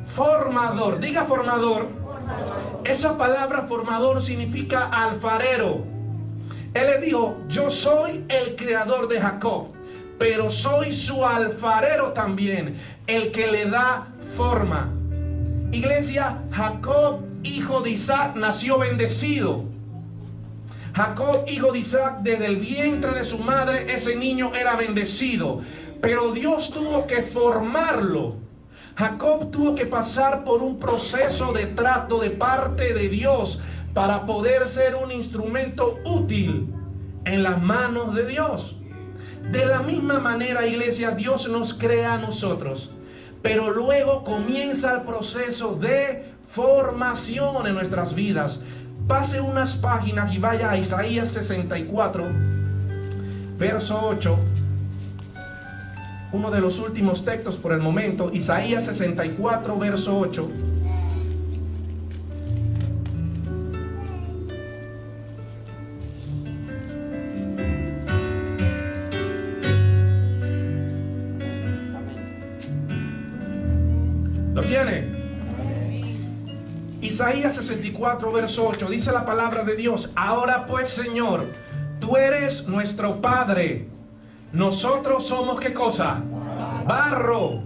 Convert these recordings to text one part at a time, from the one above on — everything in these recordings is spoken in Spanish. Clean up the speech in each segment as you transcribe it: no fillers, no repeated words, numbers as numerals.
formador. Diga formador. Esa palabra formador significa alfarero. Él le dijo: yo soy el creador de Jacob, pero soy su alfarero también, el que le da forma. Iglesia, Jacob, hijo de Isaac, nació bendecido. Jacob, hijo de Isaac, desde el vientre de su madre, ese niño era bendecido. Pero Dios tuvo que formarlo. Jacob tuvo que pasar por un proceso de trato de parte de Dios para poder ser un instrumento útil en las manos de Dios. De la misma manera, iglesia, Dios nos crea a nosotros, pero luego comienza el proceso de formación en nuestras vidas. Pase unas páginas y vaya a Isaías 64, verso 8. Uno de los últimos textos por el momento. Isaías 64, verso 8. ¿Lo tiene? Isaías 64, verso 8. Dice la palabra de Dios: ahora pues, Señor, tú eres nuestro Padre. Nosotros somos, ¿qué cosa? Barro.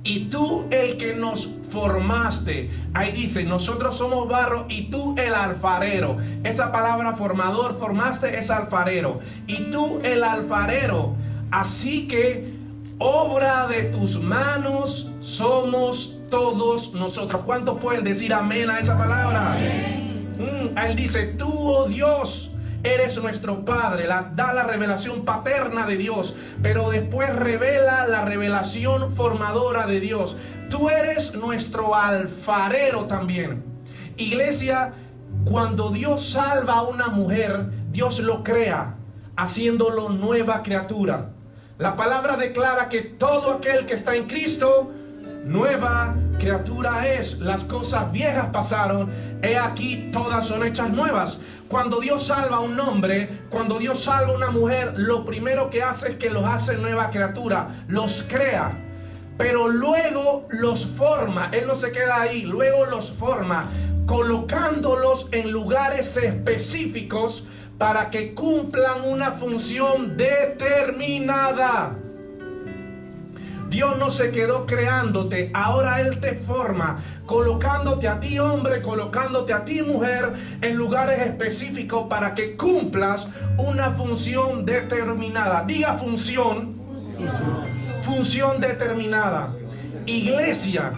Y tú el que nos formaste. Ahí dice: nosotros somos barro y tú el alfarero. Esa palabra formador, formaste, es alfarero. Y tú el alfarero. Así que obra de tus manos somos todos nosotros. ¿Cuántos pueden decir amén a esa palabra? Él dice: tú, oh Dios, eres nuestro Padre. Da la revelación paterna de Dios, pero después revela la revelación formadora de Dios. Tú eres nuestro alfarero también. Iglesia, cuando Dios salva a una mujer, Dios lo crea, haciéndolo nueva criatura. La palabra declara que todo aquel que está en Cristo, nueva criatura es. Las cosas viejas pasaron, he aquí todas son hechas nuevas. Cuando Dios salva a un hombre, cuando Dios salva a una mujer, lo primero que hace es que los hace nueva criatura, los crea, pero luego los forma. Él no se queda ahí, luego los forma, colocándolos en lugares específicos para que cumplan una función determinada. Dios no se quedó creándote, ahora Él te forma, colocándote a ti hombre, colocándote a ti mujer en lugares específicos para que cumplas una función determinada. Diga función. Función determinada. Iglesia,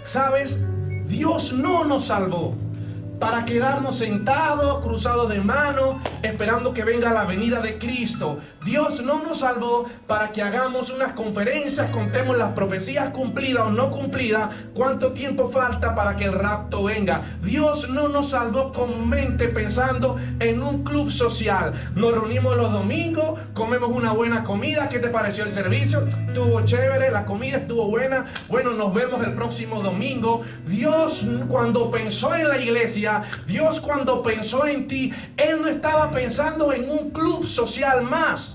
¿sabes? Dios no nos salvó para quedarnos sentados, cruzados de manos, esperando que venga la venida de Cristo. Dios no nos salvó para que hagamos unas conferencias, contemos las profecías cumplidas o no cumplidas, cuánto tiempo falta para que el rapto venga. Dios no nos salvó comúnmente pensando en un club social. Nos reunimos los domingos, comemos una buena comida. ¿Qué te pareció el servicio? Estuvo chévere, la comida estuvo buena. Bueno, nos vemos el próximo domingo. Dios, cuando pensó en la iglesia, Dios cuando pensó en ti, Él no estaba pensando en un club social más.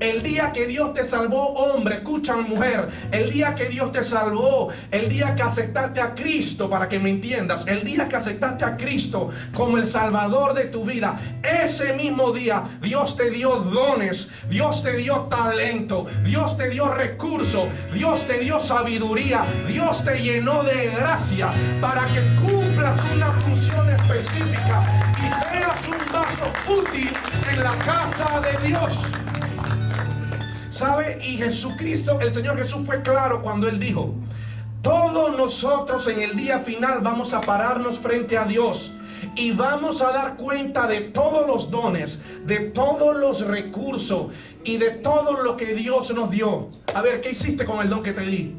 El día que Dios te salvó, hombre, escucha, mujer, el día que Dios te salvó, el día que aceptaste a Cristo, para que me entiendas, el día que aceptaste a Cristo como el Salvador de tu vida, ese mismo día Dios te dio dones, Dios te dio talento, Dios te dio recursos, Dios te dio sabiduría, Dios te llenó de gracia para que cumplas una función específica y seas un vaso útil en la casa de Dios. ¿Sabe? Y Jesucristo, el Señor Jesús, fue claro cuando Él dijo: todos nosotros en el día final vamos a pararnos frente a Dios y vamos a dar cuenta de todos los dones, de todos los recursos y de todo lo que Dios nos dio. A ver, ¿qué hiciste con el don que te di?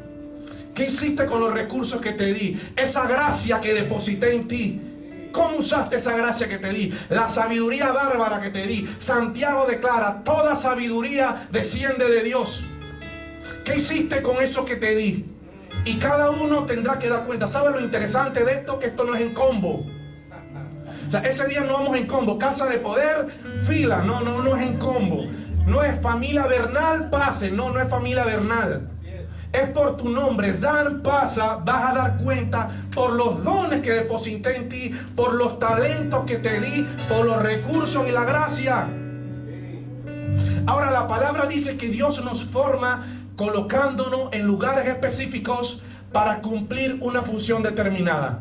¿Qué hiciste con los recursos que te di? Esa gracia que deposité en ti, ¿cómo usaste esa gracia que te di? La sabiduría bárbara que te di. Santiago declara: toda sabiduría desciende de Dios. ¿Qué hiciste con eso que te di? Y cada uno tendrá que dar cuenta. ¿Sabes lo interesante de esto? Que esto no es en combo. O sea, ese día no vamos en combo. Casa de poder, fila. No es en combo. No es familia Bernal, pase. No es familia Bernal. es por tu nombre. Dan pasa, vas a dar cuenta por los dones que deposité en ti, por los talentos que te di, por los recursos y la gracia. Ahora la palabra dice que Dios nos forma colocándonos en lugares específicos para cumplir una función determinada.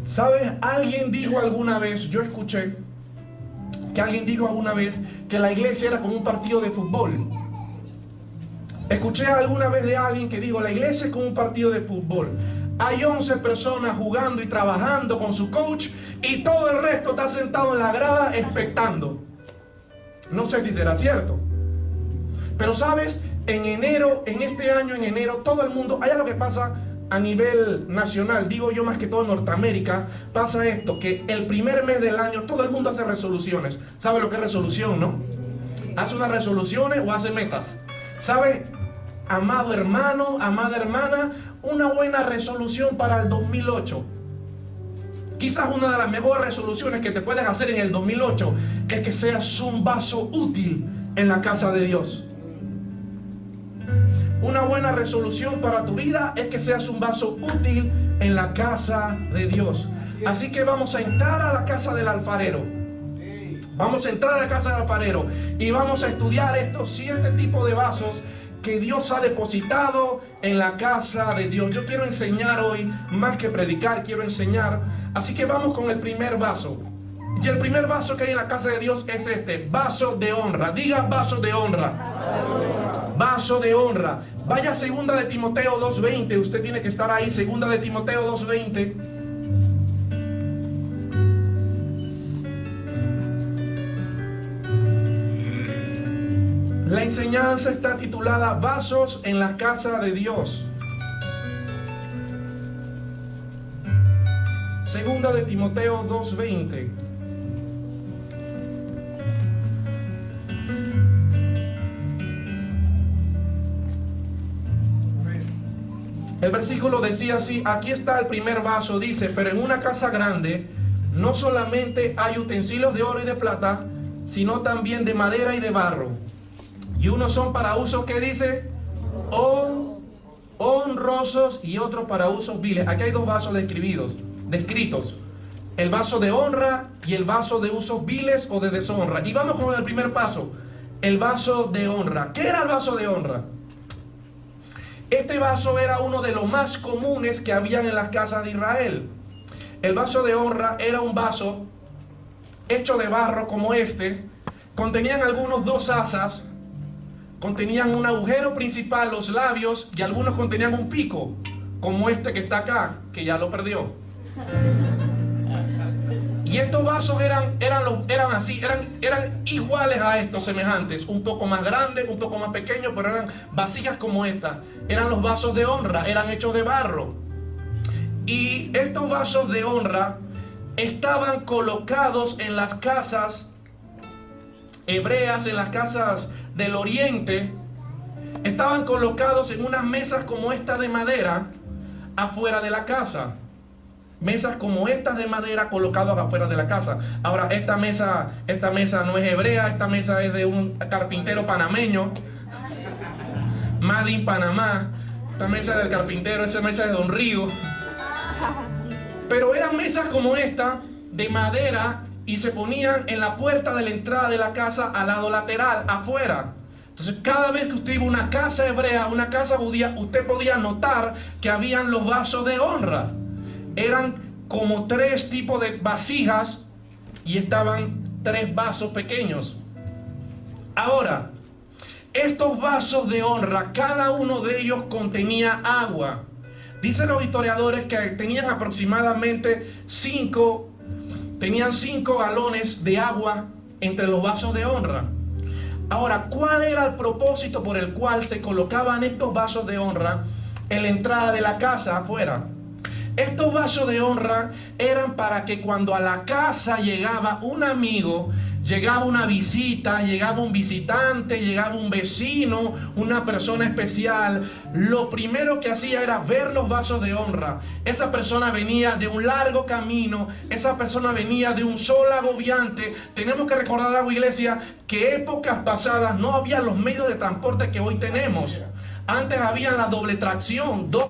¿Sabes? Alguien dijo alguna vez, yo escuché que alguien dijo alguna vez que la iglesia era como un partido de fútbol. Escuché alguna vez de alguien que dijo, la iglesia es como un partido de fútbol. Hay 11 personas jugando y trabajando con su coach y todo el resto está sentado en la grada expectando. No sé si será cierto. Pero sabes, en enero, en este año, en enero, todo el mundo, hay algo que pasa a nivel nacional, digo yo más que todo en Norteamérica, pasa esto, que el primer mes del año todo el mundo hace resoluciones. ¿Sabe lo que es resolución, no? Hace unas resoluciones o hace metas. ¿Sabe, amado hermano, amada hermana, una buena resolución para el 2008? Quizás una de las mejores resoluciones que te puedes hacer en el 2008 es que seas un vaso útil en la casa de Dios. Una buena resolución para tu vida es que seas un vaso útil en la casa de Dios. Así que vamos a entrar a la casa del alfarero. Vamos a entrar a la casa del alfarero y vamos a estudiar estos 7 tipos de vasos que Dios ha depositado en la casa de Dios. Yo quiero enseñar hoy, más que predicar, quiero enseñar. Así que vamos con el primer vaso. Y el primer vaso que hay en la casa de Dios es este, vaso de honra. Diga vaso de honra. Vaso de honra. Vaya a 2 de Timoteo 2:20. Usted tiene que estar ahí, 2 de Timoteo 2:20. La enseñanza está titulada Vasos en la casa de Dios. 2 de Timoteo 2:20. El versículo decía así, aquí está el primer vaso, dice, pero en una casa grande no solamente hay utensilios de oro y de plata, sino también de madera y de barro. Y unos son para usos, ¿qué dice? Honrosos y otros para usos viles. Aquí hay 2 vasos descritos. El vaso de honra y el vaso de usos viles o de deshonra. Y vamos con el primer paso, el vaso de honra. ¿Qué era el vaso de honra? Este vaso era uno de los más comunes que habían en las casas de Israel. El vaso de honra era un vaso hecho de barro como este. Contenían algunos 2 asas. Contenían un agujero principal, los labios, y algunos contenían un pico, como este que está acá, que ya lo perdió. Y estos vasos eran iguales a estos, semejantes, un poco más grandes, un poco más pequeños, pero eran vasijas como esta. Eran los vasos de honra, eran hechos de barro. Y estos vasos de honra estaban colocados en las casas hebreas, en las casas del oriente. Estaban colocados en unas mesas como esta de madera afuera de la casa. Mesas como estas de madera colocadas afuera de la casa. Ahora, esta mesa no es hebrea, esta mesa es de un carpintero panameño, Made in Panamá. Esta mesa del carpintero, esa mesa es de Don Río. Pero eran mesas como esta, de madera, y se ponían en la puerta de la entrada de la casa al lado lateral, afuera. Entonces, cada vez que usted iba a una casa hebrea, una casa judía, usted podía notar que habían los vasos de honra. Eran como 3 tipos de vasijas y estaban 3 vasos pequeños. Ahora, estos vasos de honra, cada uno de ellos contenía agua. Dicen los historiadores que tenían aproximadamente 5 galones de agua entre los vasos de honra. Ahora, ¿cuál era el propósito por el cual se colocaban estos vasos de honra en la entrada de la casa afuera? Estos vasos de honra eran para que cuando a la casa llegaba un amigo, llegaba una visita, llegaba un visitante, llegaba un vecino, una persona especial, lo primero que hacía era ver los vasos de honra. Esa persona venía de un largo camino, esa persona venía de un sol agobiante. Tenemos que recordar, a la iglesia, que épocas pasadas no había los medios de transporte que hoy tenemos. Antes había la doble tracción, dos